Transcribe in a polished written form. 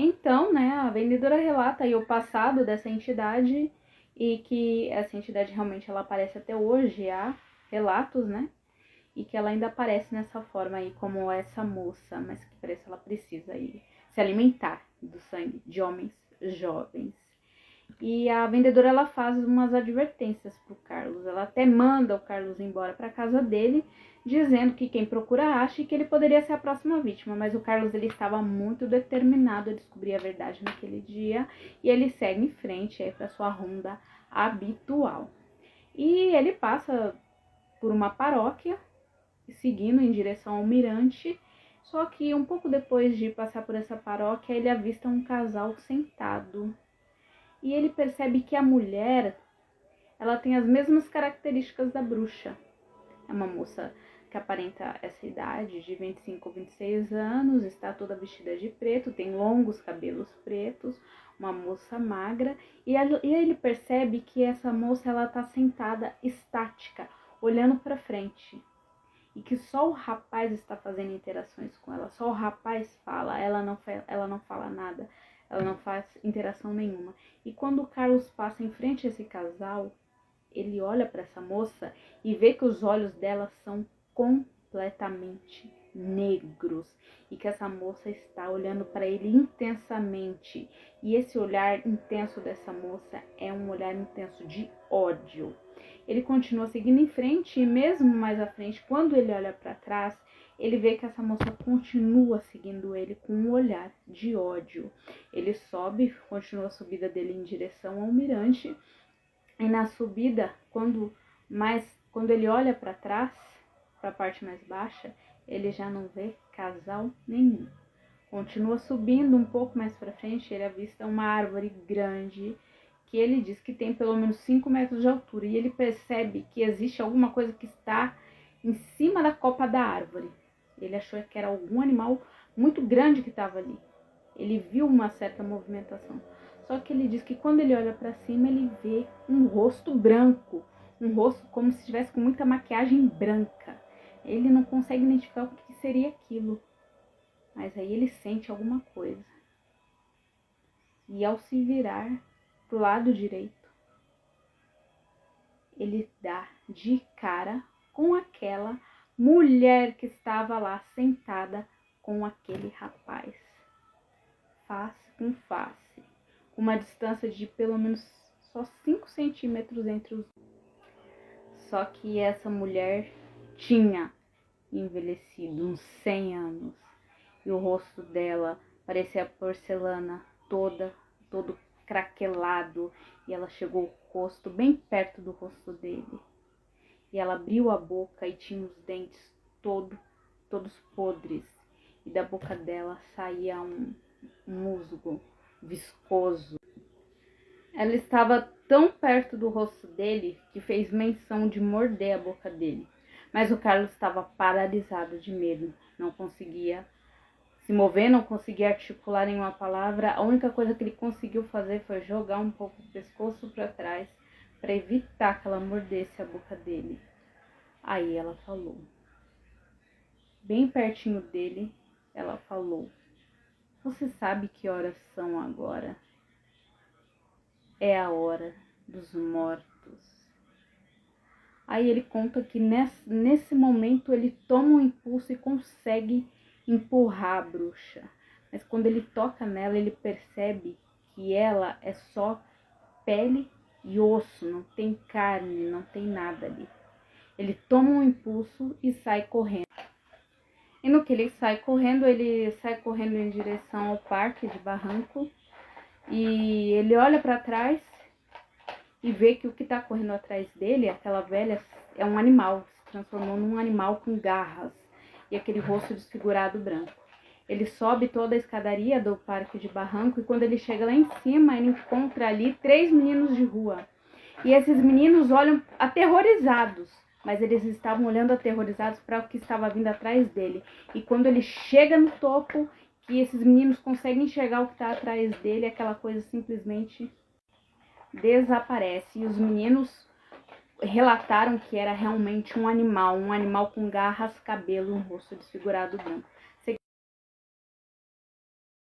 Então, né, a vendedora relata aí o passado dessa entidade e que essa entidade realmente ela aparece até hoje, há relatos, né? E que ela ainda aparece nessa forma aí como essa moça, mas que parece que ela precisa aí se alimentar do sangue de homens jovens. E a vendedora ela faz umas advertências pro Carlos. Ela até manda o Carlos embora para casa dele, dizendo que quem procura acha e que ele poderia ser a próxima vítima. Mas o Carlos ele estava muito determinado a descobrir a verdade naquele dia e ele segue em frente aí para sua ronda habitual. E ele passa por uma paróquia, seguindo em direção ao mirante. Só que um pouco depois de passar por essa paróquia, ele avista um casal sentado. E ele percebe que a mulher, ela tem as mesmas características da bruxa. É uma moça que aparenta essa idade, de 25 ou 26 anos, está toda vestida de preto, tem longos cabelos pretos, uma moça magra. E ele percebe que essa moça ela está sentada estática, olhando para frente. E que só o rapaz está fazendo interações com ela, só o rapaz fala, ela não fala nada, ela não faz interação nenhuma. E quando o Carlos passa em frente a esse casal, ele olha para essa moça e vê que os olhos dela são completamente negros e que essa moça está olhando para ele intensamente. E esse olhar intenso dessa moça é um olhar intenso de ódio. Ele continua seguindo em frente e mesmo mais à frente, quando ele olha para trás, ele vê que essa moça continua seguindo ele com um olhar de ódio. Ele sobe, continua a subida dele em direção ao mirante. E na subida, quando ele olha para trás, para a parte mais baixa, ele já não vê casal nenhum. Continua subindo um pouco mais para frente, ele avista uma árvore grande, que ele diz que tem pelo menos 5 metros de altura. E ele percebe que existe alguma coisa que está em cima da copa da árvore. Ele achou que era algum animal muito grande que estava ali. Ele viu uma certa movimentação. Só que ele diz que quando ele olha para cima, ele vê um rosto branco. Um rosto como se estivesse com muita maquiagem branca. Ele não consegue identificar o que seria aquilo. Mas aí ele sente alguma coisa. E ao se virar pro lado direito, ele dá de cara com aquela mulher que estava lá sentada com aquele rapaz. Face com face. Com uma distância de pelo menos só 5 centímetros entre os dois. Só que essa mulher tinha envelhecido uns 100 anos. E o rosto dela parecia porcelana, todo craquelado. E ela chegou o rosto bem perto do rosto dele. E ela abriu a boca e tinha os dentes todos podres. E da boca dela saía um musgo viscoso. Ela estava tão perto do rosto dele que fez menção de morder a boca dele. Mas o Carlos estava paralisado de medo, não conseguia se mover, não conseguia articular nenhuma palavra. A única coisa que ele conseguiu fazer foi jogar um pouco o pescoço para trás para evitar que ela mordesse a boca dele. Aí ela falou, bem pertinho dele, ela falou: "Você sabe que horas são agora? É a hora dos mortos." Aí ele conta que nesse momento ele toma um impulso e consegue empurrar a bruxa. Mas quando ele toca nela, ele percebe que ela é só pele e osso, não tem carne, não tem nada ali. Ele toma um impulso e sai correndo. E no que ele sai correndo em direção ao parque de Barranco. E ele olha para trás e vê que o que está correndo atrás dele, aquela velha, é um animal. Se transformou num animal com garras e aquele rosto desfigurado branco. Ele sobe toda a escadaria do parque de Barranco e quando ele chega lá em cima, ele encontra ali 3 meninos de rua. E esses meninos olham aterrorizados, mas eles estavam olhando aterrorizados para o que estava vindo atrás dele. E quando ele chega no topo, que esses meninos conseguem enxergar o que está atrás dele, aquela coisa simplesmente desaparece. E os meninos relataram que era realmente um animal com garras, cabelo, um rosto desfigurado branco.